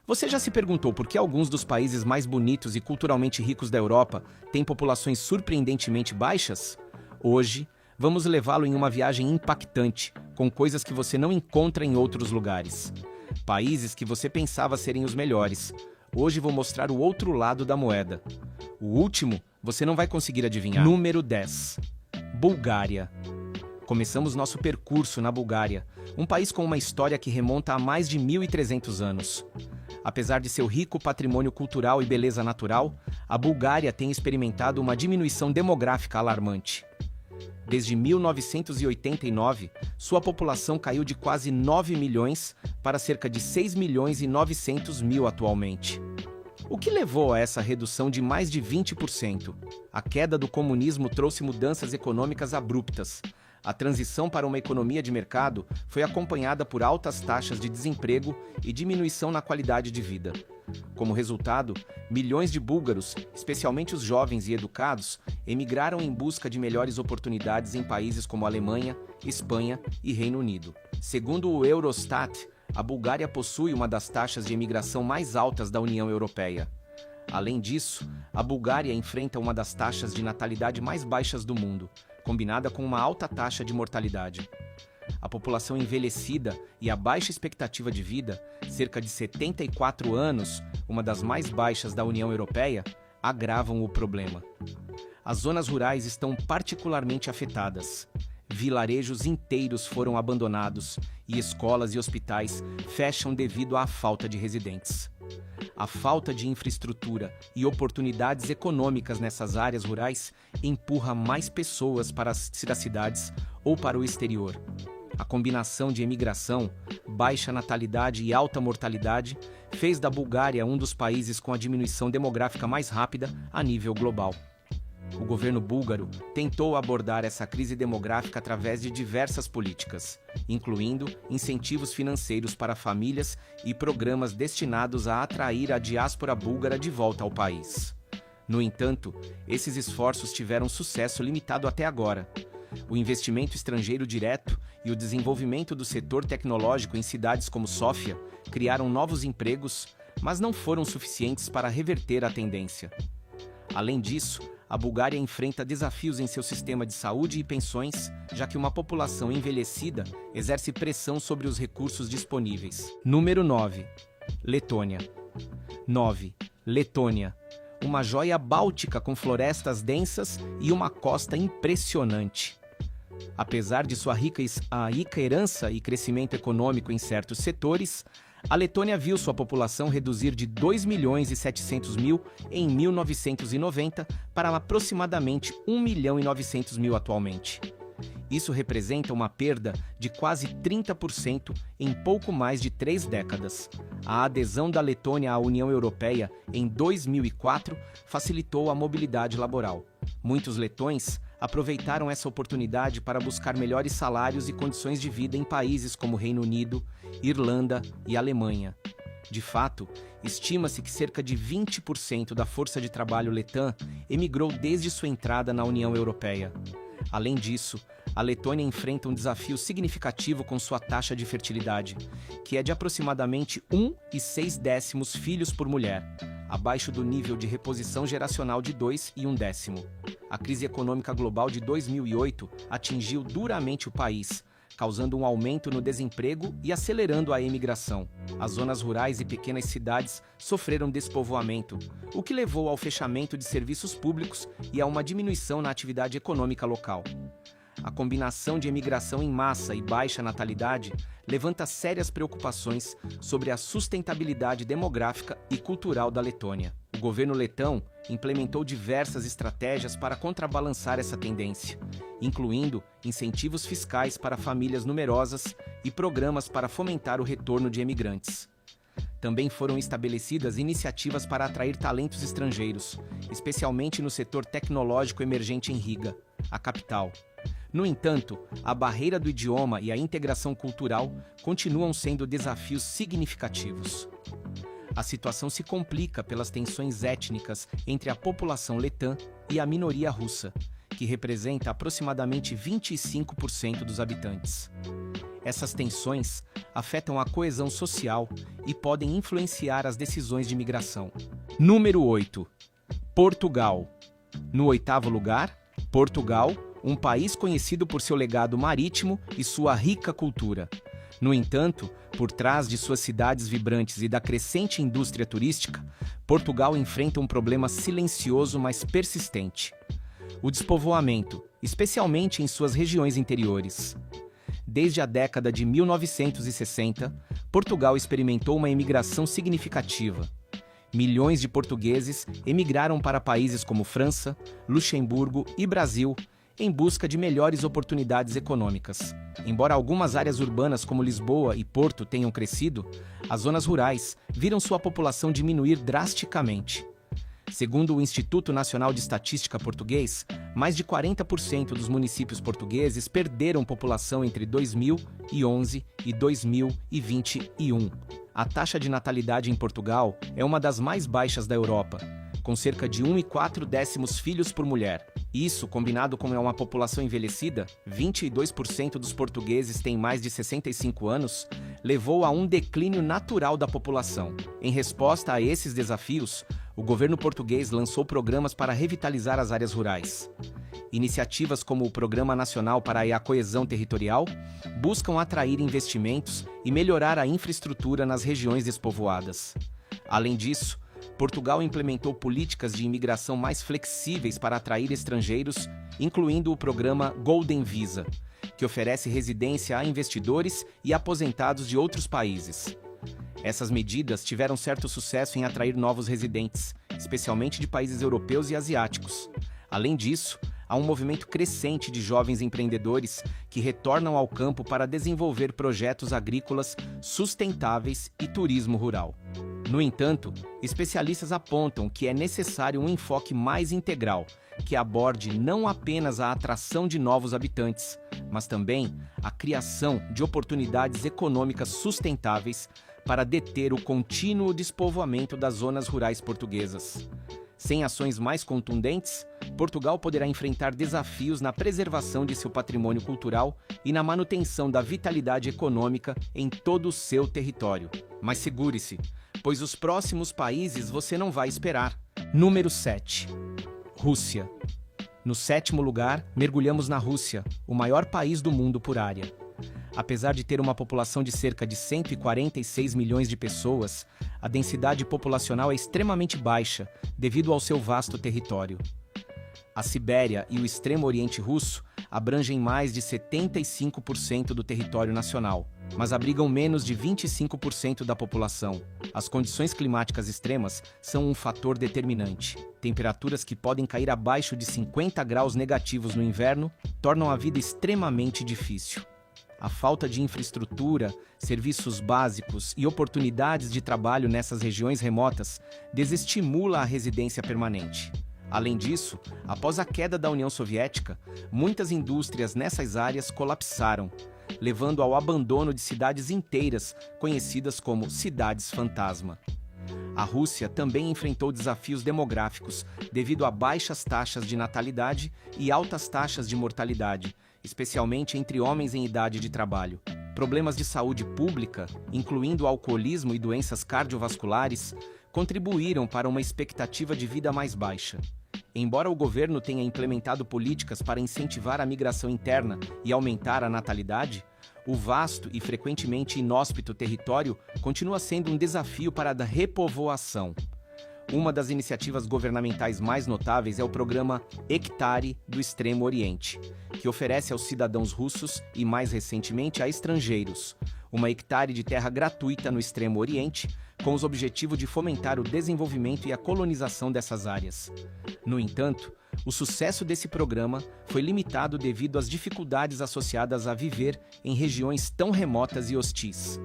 Você já se perguntou por que alguns dos países mais bonitos e culturalmente ricos da Europa têm populações surpreendentemente baixas? Hoje, vamos levá-lo em uma viagem impactante, com coisas que você não encontra em outros lugares. Países que você pensava serem os melhores. Hoje vou mostrar o outro lado da moeda. O último, você não vai conseguir adivinhar. Número 10. Bulgária. Começamos nosso percurso na Bulgária, um país com uma história que remonta a mais de 1.300 anos. Apesar de seu rico patrimônio cultural e beleza natural, a Bulgária tem experimentado uma diminuição demográfica alarmante. Desde 1989, sua população caiu de quase 9 milhões para cerca de 6 milhões e 900 mil atualmente. O que levou a essa redução de mais de 20%? A queda do comunismo trouxe mudanças econômicas abruptas. A transição para uma economia de mercado foi acompanhada por altas taxas de desemprego e diminuição na qualidade de vida. Como resultado, milhões de búlgaros, especialmente os jovens e educados, emigraram em busca de melhores oportunidades em países como Alemanha, Espanha e Reino Unido. Segundo o Eurostat, a Bulgária possui uma das taxas de imigração mais altas da União Europeia. Além disso, a Bulgária enfrenta uma das taxas de natalidade mais baixas do mundo, combinada com uma alta taxa de mortalidade. A população envelhecida e a baixa expectativa de vida, cerca de 74 anos, uma das mais baixas da União Europeia, agravam o problema. As zonas rurais estão particularmente afetadas. Vilarejos inteiros foram abandonados e escolas e hospitais fecham devido à falta de residentes. A falta de infraestrutura e oportunidades econômicas nessas áreas rurais empurra mais pessoas para as cidades ou para o exterior. A combinação de emigração, baixa natalidade e alta mortalidade fez da Bulgária um dos países com a diminuição demográfica mais rápida a nível global. O governo búlgaro tentou abordar essa crise demográfica através de diversas políticas, incluindo incentivos financeiros para famílias e programas destinados a atrair a diáspora búlgara de volta ao país. No entanto, esses esforços tiveram sucesso limitado até agora. O investimento estrangeiro direto e o desenvolvimento do setor tecnológico em cidades como Sófia criaram novos empregos, mas não foram suficientes para reverter a tendência. Além disso, a Bulgária enfrenta desafios em seu sistema de saúde e pensões, já que uma população envelhecida exerce pressão sobre os recursos disponíveis. Número 9. Letônia. 9. Letônia. Uma joia báltica com florestas densas e uma costa impressionante. Apesar de sua rica herança e crescimento econômico em certos setores, a Letônia viu sua população reduzir de 2 milhões e 700 mil em 1990 para aproximadamente 1 milhão e 900 mil atualmente. Isso representa uma perda de quase 30% em pouco mais de 3 décadas. A adesão da Letônia à União Europeia em 2004 facilitou a mobilidade laboral. Muitos letões aproveitaram essa oportunidade para buscar melhores salários e condições de vida em países como Reino Unido, Irlanda e Alemanha. De fato, estima-se que cerca de 20% da força de trabalho letã emigrou desde sua entrada na União Europeia. Além disso, a Letônia enfrenta um desafio significativo com sua taxa de fertilidade, que é de aproximadamente 1,6 filhos por mulher, abaixo do nível de reposição geracional de 2,1. A crise econômica global de 2008 atingiu duramente o país, causando um aumento no desemprego e acelerando a emigração. As zonas rurais e pequenas cidades sofreram despovoamento, o que levou ao fechamento de serviços públicos e a uma diminuição na atividade econômica local. A combinação de emigração em massa e baixa natalidade levanta sérias preocupações sobre a sustentabilidade demográfica e cultural da Letônia. O governo letão implementou diversas estratégias para contrabalançar essa tendência, incluindo incentivos fiscais para famílias numerosas e programas para fomentar o retorno de emigrantes. Também foram estabelecidas iniciativas para atrair talentos estrangeiros, especialmente no setor tecnológico emergente em Riga, a capital. No entanto, a barreira do idioma e a integração cultural continuam sendo desafios significativos. A situação se complica pelas tensões étnicas entre a população letã e a minoria russa, que representa aproximadamente 25% dos habitantes. Essas tensões afetam a coesão social e podem influenciar as decisões de migração. Número 8. Portugal. No oitavo lugar, Portugal, um país conhecido por seu legado marítimo e sua rica cultura. No entanto, por trás de suas cidades vibrantes e da crescente indústria turística, Portugal enfrenta um problema silencioso, mas persistente: o despovoamento, especialmente em suas regiões interiores. Desde a década de 1960, Portugal experimentou uma imigração significativa. Milhões de portugueses emigraram para países como França, Luxemburgo e Brasil em busca de melhores oportunidades econômicas. Embora algumas áreas urbanas como Lisboa e Porto tenham crescido, as zonas rurais viram sua população diminuir drasticamente. Segundo o Instituto Nacional de Estatística português, mais de 40% dos municípios portugueses perderam população entre 2011 e 2021. A taxa de natalidade em Portugal é uma das mais baixas da Europa, com cerca de 1,4 filhos por mulher. Isso, combinado com uma população envelhecida, 22% dos portugueses têm mais de 65 anos, levou a um declínio natural da população. Em resposta a esses desafios, o governo português lançou programas para revitalizar as áreas rurais. Iniciativas como o Programa Nacional para a Coesão Territorial buscam atrair investimentos e melhorar a infraestrutura nas regiões despovoadas. Além disso, Portugal implementou políticas de imigração mais flexíveis para atrair estrangeiros, incluindo o programa Golden Visa, que oferece residência a investidores e aposentados de outros países. Essas medidas tiveram certo sucesso em atrair novos residentes, especialmente de países europeus e asiáticos. Além disso, há um movimento crescente de jovens empreendedores que retornam ao campo para desenvolver projetos agrícolas sustentáveis e turismo rural. No entanto, especialistas apontam que é necessário um enfoque mais integral, que aborde não apenas a atração de novos habitantes, mas também a criação de oportunidades econômicas sustentáveis para deter o contínuo despovoamento das zonas rurais portuguesas. Sem ações mais contundentes, Portugal poderá enfrentar desafios na preservação de seu patrimônio cultural e na manutenção da vitalidade econômica em todo o seu território. Mas segure-se, pois os próximos países você não vai esperar. Número 7. Rússia. No sétimo lugar, mergulhamos na Rússia, o maior país do mundo por área. Apesar de ter uma população de cerca de 146 milhões de pessoas, a densidade populacional é extremamente baixa devido ao seu vasto território. A Sibéria e o extremo oriente russo abrangem mais de 75% do território nacional, mas abrigam menos de 25% da população. As condições climáticas extremas são um fator determinante. Temperaturas que podem cair abaixo de 50 graus negativos no inverno tornam a vida extremamente difícil. A falta de infraestrutura, serviços básicos e oportunidades de trabalho nessas regiões remotas desestimula a residência permanente. Além disso, após a queda da União Soviética, muitas indústrias nessas áreas colapsaram, levando ao abandono de cidades inteiras, conhecidas como cidades fantasma. A Rússia também enfrentou desafios demográficos devido a baixas taxas de natalidade e altas taxas de mortalidade, especialmente entre homens em idade de trabalho. Problemas de saúde pública, incluindo alcoolismo e doenças cardiovasculares, contribuíram para uma expectativa de vida mais baixa. Embora o governo tenha implementado políticas para incentivar a migração interna e aumentar a natalidade, o vasto e frequentemente inóspito território continua sendo um desafio para a repovoação. Uma das iniciativas governamentais mais notáveis é o programa Hectare do Extremo Oriente, que oferece aos cidadãos russos e, mais recentemente, a estrangeiros uma hectare de terra gratuita no Extremo Oriente, com o objetivo de fomentar o desenvolvimento e a colonização dessas áreas. No entanto, o sucesso desse programa foi limitado devido às dificuldades associadas a viver em regiões tão remotas e hostis.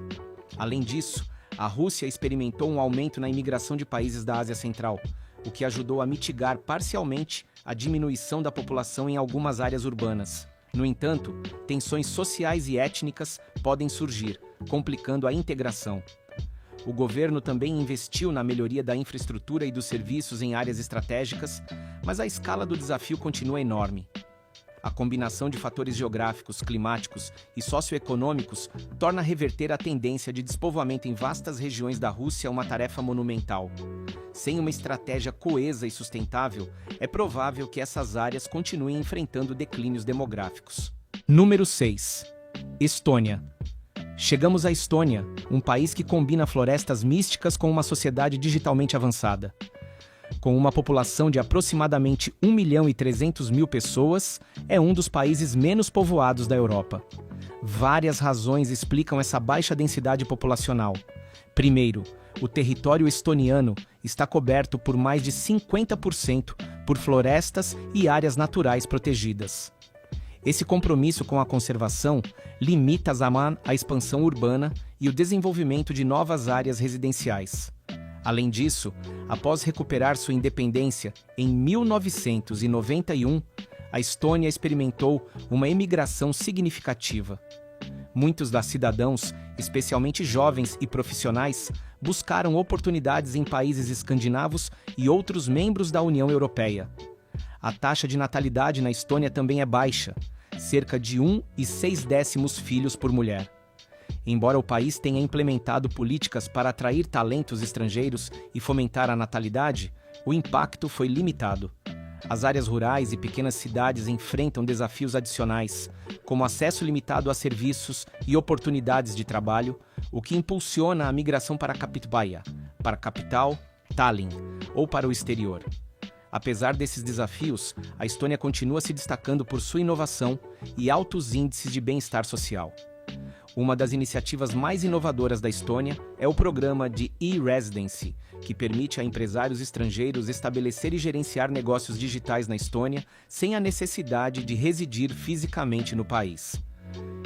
Além disso, a Rússia experimentou um aumento na imigração de países da Ásia Central, o que ajudou a mitigar parcialmente a diminuição da população em algumas áreas urbanas. No entanto, tensões sociais e étnicas podem surgir, complicando a integração. O governo também investiu na melhoria da infraestrutura e dos serviços em áreas estratégicas, mas a escala do desafio continua enorme. A combinação de fatores geográficos, climáticos e socioeconômicos torna reverter a tendência de despovoamento em vastas regiões da Rússia uma tarefa monumental. Sem uma estratégia coesa e sustentável, é provável que essas áreas continuem enfrentando declínios demográficos. Número 6. Estônia. Chegamos à Estônia, um país que combina florestas místicas com uma sociedade digitalmente avançada. Com uma população de aproximadamente 1.300.000 pessoas, é um dos países menos povoados da Europa. Várias razões explicam essa baixa densidade populacional. Primeiro, o território estoniano está coberto por mais de 50% por florestas e áreas naturais protegidas. Esse compromisso com a conservação limita a expansão urbana e o desenvolvimento de novas áreas residenciais. Além disso, após recuperar sua independência em 1991, a Estônia experimentou uma imigração significativa. Muitos dos cidadãos, especialmente jovens e profissionais, buscaram oportunidades em países escandinavos e outros membros da União Europeia. A taxa de natalidade na Estônia também é baixa, cerca de 1,6 filhos por mulher. Embora o país tenha implementado políticas para atrair talentos estrangeiros e fomentar a natalidade, o impacto foi limitado. As áreas rurais e pequenas cidades enfrentam desafios adicionais, como acesso limitado a serviços e oportunidades de trabalho, o que impulsiona a migração para a capital, Tallinn, ou para o exterior. Apesar desses desafios, a Estônia continua se destacando por sua inovação e altos índices de bem-estar social. Uma das iniciativas mais inovadoras da Estônia é o programa de e-Residency, que permite a empresários estrangeiros estabelecer e gerenciar negócios digitais na Estônia sem a necessidade de residir fisicamente no país.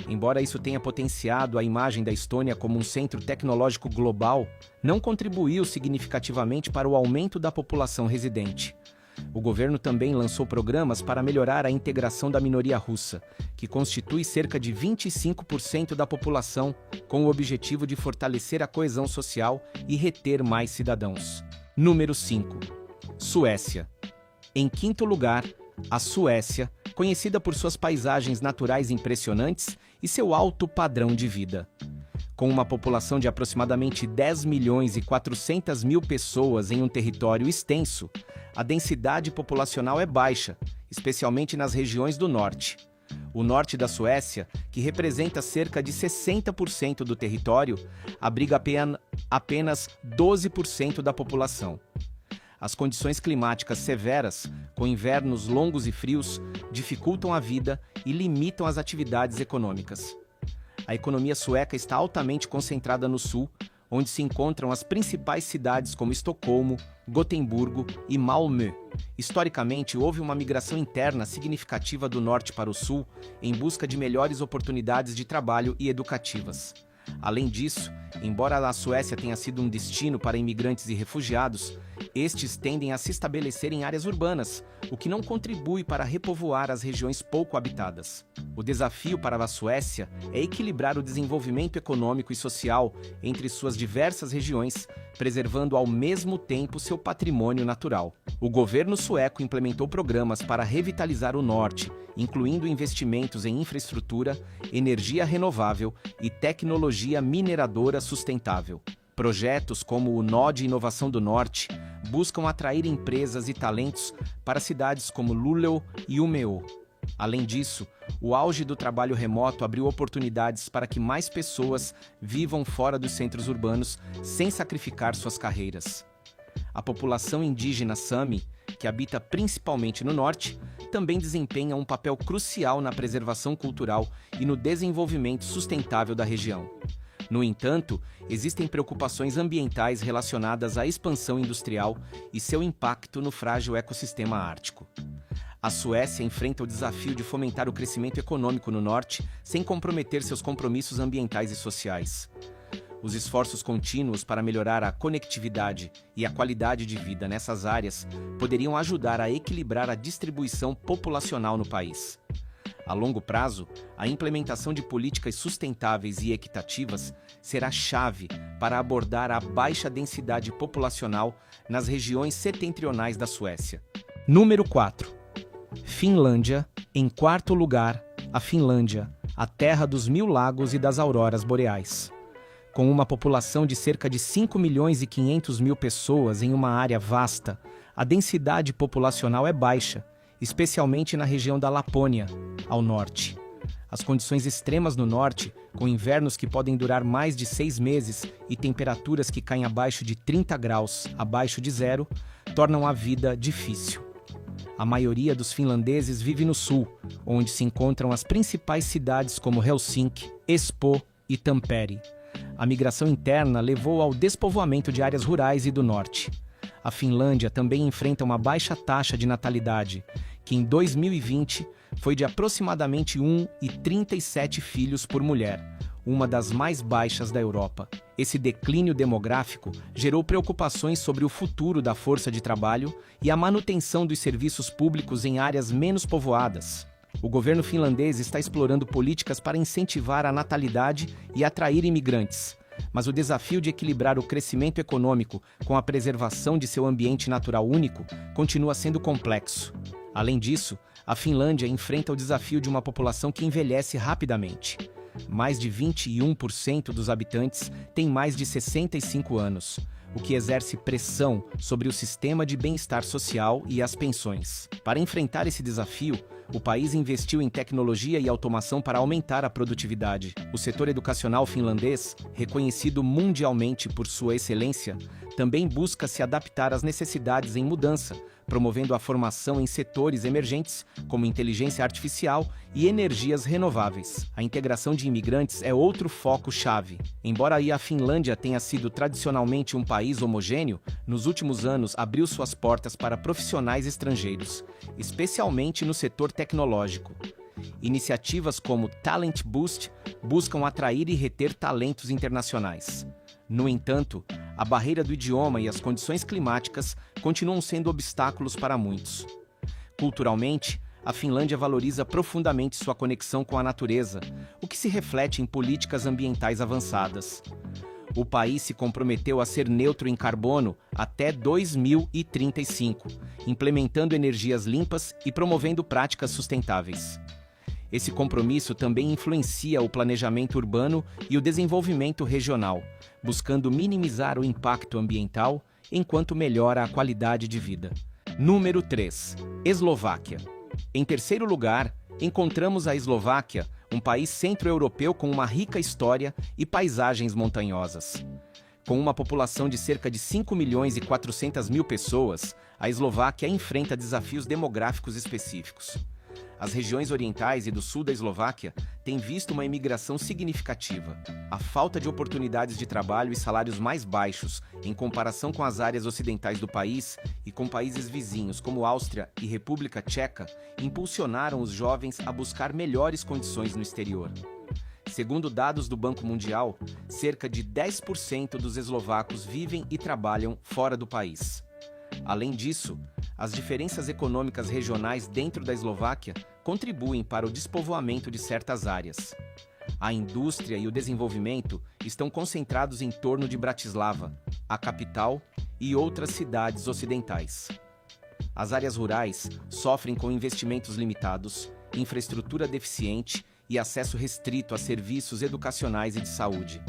Embora isso tenha potenciado a imagem da Estônia como um centro tecnológico global, não contribuiu significativamente para o aumento da população residente. O governo também lançou programas para melhorar a integração da minoria russa, que constitui cerca de 25% da população, com o objetivo de fortalecer a coesão social e reter mais cidadãos. Número 5. Suécia. Em quinto lugar, a Suécia, conhecida por suas paisagens naturais impressionantes e seu alto padrão de vida. Com uma população de aproximadamente 10.400.000 pessoas em um território extenso, a densidade populacional é baixa, especialmente nas regiões do norte. O norte da Suécia, que representa cerca de 60% do território, abriga apenas 12% da população. As condições climáticas severas, com invernos longos e frios, dificultam a vida e limitam as atividades econômicas. A economia sueca está altamente concentrada no sul, onde se encontram as principais cidades como Estocolmo, Gotemburgo e Malmö. Historicamente, houve uma migração interna significativa do norte para o sul, em busca de melhores oportunidades de trabalho e educativas. Além disso, embora a Suécia tenha sido um destino para imigrantes e refugiados, estes tendem a se estabelecer em áreas urbanas, o que não contribui para repovoar as regiões pouco habitadas. O desafio para a Suécia é equilibrar o desenvolvimento econômico e social entre suas diversas regiões, preservando ao mesmo tempo seu patrimônio natural. O governo sueco implementou programas para revitalizar o norte, incluindo investimentos em infraestrutura, energia renovável e tecnologia mineradora sustentável. Projetos como o Nó de Inovação do Norte buscam atrair empresas e talentos para cidades como Luleå e Umeå. Além disso, o auge do trabalho remoto abriu oportunidades para que mais pessoas vivam fora dos centros urbanos sem sacrificar suas carreiras. A população indígena Sami, que habita principalmente no norte, também desempenha um papel crucial na preservação cultural e no desenvolvimento sustentável da região. No entanto, existem preocupações ambientais relacionadas à expansão industrial e seu impacto no frágil ecossistema ártico. A Suécia enfrenta o desafio de fomentar o crescimento econômico no norte sem comprometer seus compromissos ambientais e sociais. Os esforços contínuos para melhorar a conectividade e a qualidade de vida nessas áreas poderiam ajudar a equilibrar a distribuição populacional no país. A longo prazo, a implementação de políticas sustentáveis e equitativas será chave para abordar a baixa densidade populacional nas regiões setentrionais da Suécia. Número 4. Finlândia, em quarto lugar, a Finlândia, a terra dos 1000 lagos e das auroras boreais. Com uma população de cerca de 5.500.000 pessoas em uma área vasta, a densidade populacional é baixa, especialmente na região da Lapônia, ao norte. As condições extremas no norte, com invernos que podem durar mais de 6 meses e temperaturas que caem abaixo de 30 graus abaixo de zero, tornam a vida difícil. A maioria dos finlandeses vive no sul, onde se encontram as principais cidades como Helsinki, Espoo e Tampere. A migração interna levou ao despovoamento de áreas rurais e do norte. A Finlândia também enfrenta uma baixa taxa de natalidade, que em 2020 foi de aproximadamente 1,37 filhos por mulher, uma das mais baixas da Europa. Esse declínio demográfico gerou preocupações sobre o futuro da força de trabalho e a manutenção dos serviços públicos em áreas menos povoadas. O governo finlandês está explorando políticas para incentivar a natalidade e atrair imigrantes, mas o desafio de equilibrar o crescimento econômico com a preservação de seu ambiente natural único continua sendo complexo. Além disso, a Finlândia enfrenta o desafio de uma população que envelhece rapidamente. Mais de 21% dos habitantes têm mais de 65 anos, o que exerce pressão sobre o sistema de bem-estar social e as pensões. Para enfrentar esse desafio, o país investiu em tecnologia e automação para aumentar a produtividade. O setor educacional finlandês, reconhecido mundialmente por sua excelência, também busca se adaptar às necessidades em mudança, promovendo a formação em setores emergentes, como inteligência artificial e energias renováveis. A integração de imigrantes é outro foco-chave. Embora a Finlândia tenha sido tradicionalmente um país homogêneo, nos últimos anos abriu suas portas para profissionais estrangeiros, especialmente no setor tecnológico. Iniciativas como Talent Boost buscam atrair e reter talentos internacionais. No entanto, a barreira do idioma e as condições climáticas continuam sendo obstáculos para muitos. Culturalmente, a Finlândia valoriza profundamente sua conexão com a natureza, o que se reflete em políticas ambientais avançadas. O país se comprometeu a ser neutro em carbono até 2035, implementando energias limpas e promovendo práticas sustentáveis. Esse compromisso também influencia o planejamento urbano e o desenvolvimento regional, buscando minimizar o impacto ambiental enquanto melhora a qualidade de vida. Número 3. Eslováquia. Em terceiro lugar, encontramos a Eslováquia, um país centro-europeu com uma rica história e paisagens montanhosas. Com uma população de cerca de 5.400.000 pessoas, a Eslováquia enfrenta desafios demográficos específicos. As regiões orientais e do sul da Eslováquia têm visto uma imigração significativa. A falta de oportunidades de trabalho e salários mais baixos, em comparação com as áreas ocidentais do país e com países vizinhos como Áustria e República Tcheca, impulsionaram os jovens a buscar melhores condições no exterior. Segundo dados do Banco Mundial, cerca de 10% dos eslovacos vivem e trabalham fora do país. Além disso, as diferenças econômicas regionais dentro da Eslováquia contribuem para o despovoamento de certas áreas. A indústria e o desenvolvimento estão concentrados em torno de Bratislava, a capital, e outras cidades ocidentais. As áreas rurais sofrem com investimentos limitados, infraestrutura deficiente e acesso restrito a serviços educacionais e de saúde.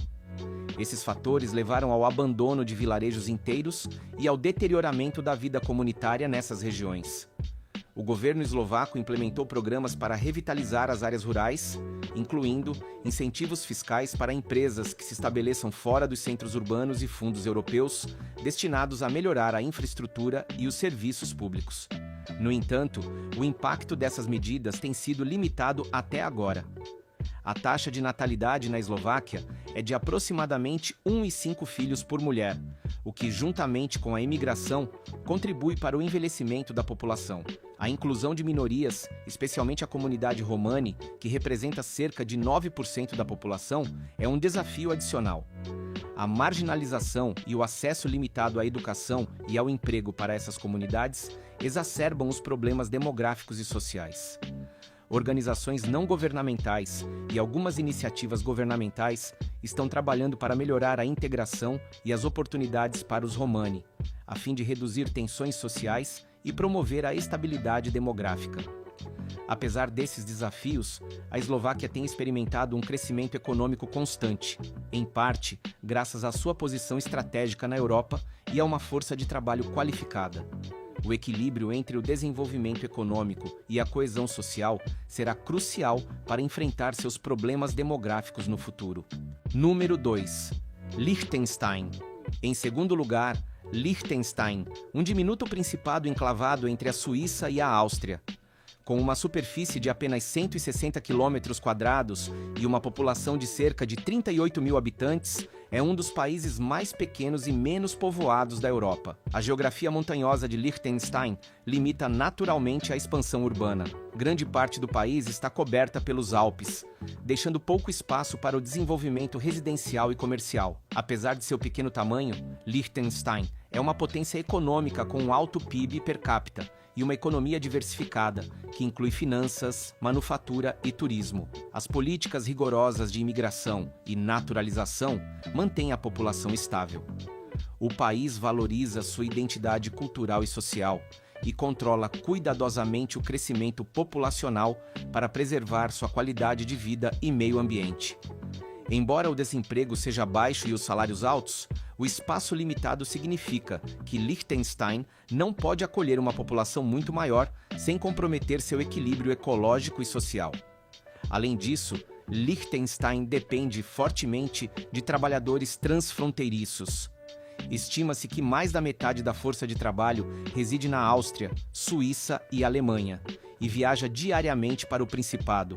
Esses fatores levaram ao abandono de vilarejos inteiros e ao deterioramento da vida comunitária nessas regiões. O governo eslovaco implementou programas para revitalizar as áreas rurais, incluindo incentivos fiscais para empresas que se estabeleçam fora dos centros urbanos e fundos europeus, destinados a melhorar a infraestrutura e os serviços públicos. No entanto, o impacto dessas medidas tem sido limitado até agora. A taxa de natalidade na Eslováquia é de aproximadamente 1,5 filhos por mulher, o que, juntamente com a imigração, contribui para o envelhecimento da população. A inclusão de minorias, especialmente a comunidade romani, que representa cerca de 9% da população, é um desafio adicional. A marginalização e o acesso limitado à educação e ao emprego para essas comunidades exacerbam os problemas demográficos e sociais. Organizações não governamentais e algumas iniciativas governamentais estão trabalhando para melhorar a integração e as oportunidades para os romani, a fim de reduzir tensões sociais e e promover a estabilidade demográfica. Apesar desses desafios, a Eslováquia tem experimentado um crescimento econômico constante, em parte graças à sua posição estratégica na Europa e a uma força de trabalho qualificada. O equilíbrio entre o desenvolvimento econômico e a coesão social será crucial para enfrentar seus problemas demográficos no futuro. Número 2. Liechtenstein. Em segundo lugar, Liechtenstein, um diminuto principado enclavado entre a Suíça e a Áustria. Com uma superfície de apenas 160 km² e uma população de cerca de 38 mil habitantes, é um dos países mais pequenos e menos povoados da Europa. A geografia montanhosa de Liechtenstein limita naturalmente a expansão urbana. Grande parte do país está coberta pelos Alpes, deixando pouco espaço para o desenvolvimento residencial e comercial. Apesar de seu pequeno tamanho, Liechtenstein é uma potência econômica com um alto PIB per capita e uma economia diversificada, que inclui finanças, manufatura e turismo. As políticas rigorosas de imigração e naturalização mantêm a população estável. O país valoriza sua identidade cultural e social e controla cuidadosamente o crescimento populacional para preservar sua qualidade de vida e meio ambiente. Embora o desemprego seja baixo e os salários altos, o espaço limitado significa que Liechtenstein não pode acolher uma população muito maior sem comprometer seu equilíbrio ecológico e social. Além disso, Liechtenstein depende fortemente de trabalhadores transfronteiriços. Estima-se que mais da metade da força de trabalho reside na Áustria, Suíça e Alemanha, e viaja diariamente para o Principado.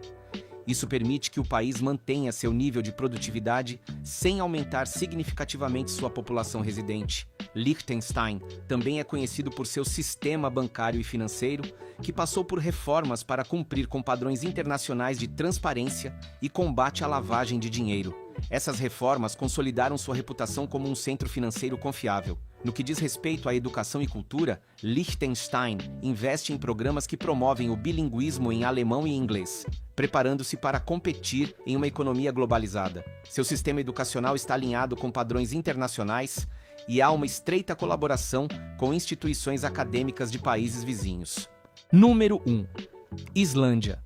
Isso permite que o país mantenha seu nível de produtividade sem aumentar significativamente sua população residente. Liechtenstein também é conhecido por seu sistema bancário e financeiro, que passou por reformas para cumprir com padrões internacionais de transparência e combate à lavagem de dinheiro. Essas reformas consolidaram sua reputação como um centro financeiro confiável. No que diz respeito à educação e cultura, Liechtenstein investe em programas que promovem o bilinguismo em alemão e inglês, preparando-se para competir em uma economia globalizada. Seu sistema educacional está alinhado com padrões internacionais e há uma estreita colaboração com instituições acadêmicas de países vizinhos. Número 1. Islândia.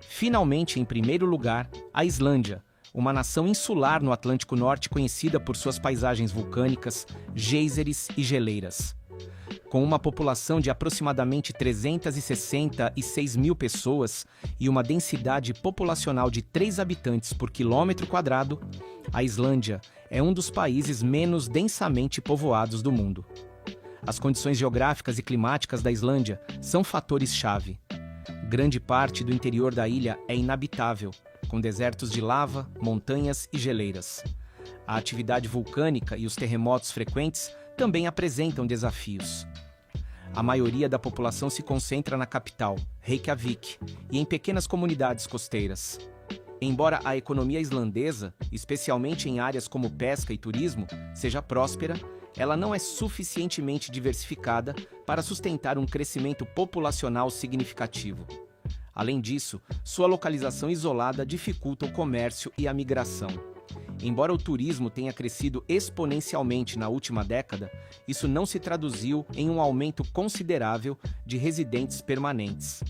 Finalmente, em primeiro lugar, a Islândia, uma nação insular no Atlântico Norte conhecida por suas paisagens vulcânicas, geysers e geleiras. Com uma população de aproximadamente 366 mil pessoas e uma densidade populacional de 3 habitantes por quilômetro quadrado, a Islândia é um dos países menos densamente povoados do mundo. As condições geográficas e climáticas da Islândia são fatores-chave. Grande parte do interior da ilha é inabitável, com desertos de lava, montanhas e geleiras. A atividade vulcânica e os terremotos frequentes também apresentam desafios. A maioria da população se concentra na capital, Reykjavik, e em pequenas comunidades costeiras. Embora a economia islandesa, especialmente em áreas como pesca e turismo, seja próspera, ela não é suficientemente diversificada para sustentar um crescimento populacional significativo. Além disso, sua localização isolada dificulta o comércio e a migração. Embora o turismo tenha crescido exponencialmente na última década, isso não se traduziu em um aumento considerável de residentes permanentes.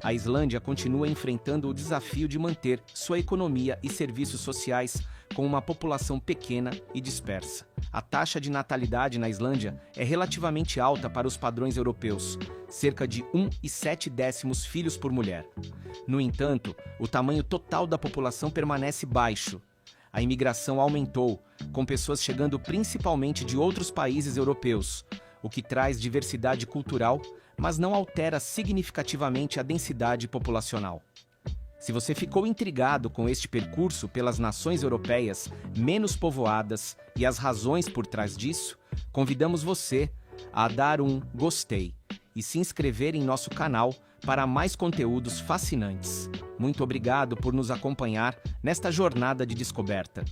A Islândia continua enfrentando o desafio de manter sua economia e serviços sociais com uma população pequena e dispersa. A taxa de natalidade na Islândia é relativamente alta para os padrões europeus, cerca de 1,7 filhos por mulher. No entanto, o tamanho total da população permanece baixo. A imigração aumentou, com pessoas chegando principalmente de outros países europeus, o que traz diversidade cultural, mas não altera significativamente a densidade populacional. Se você ficou intrigado com este percurso pelas nações europeias menos povoadas e as razões por trás disso, convidamos você a dar um gostei e se inscrever em nosso canal para mais conteúdos fascinantes. Muito obrigado por nos acompanhar nesta jornada de descoberta.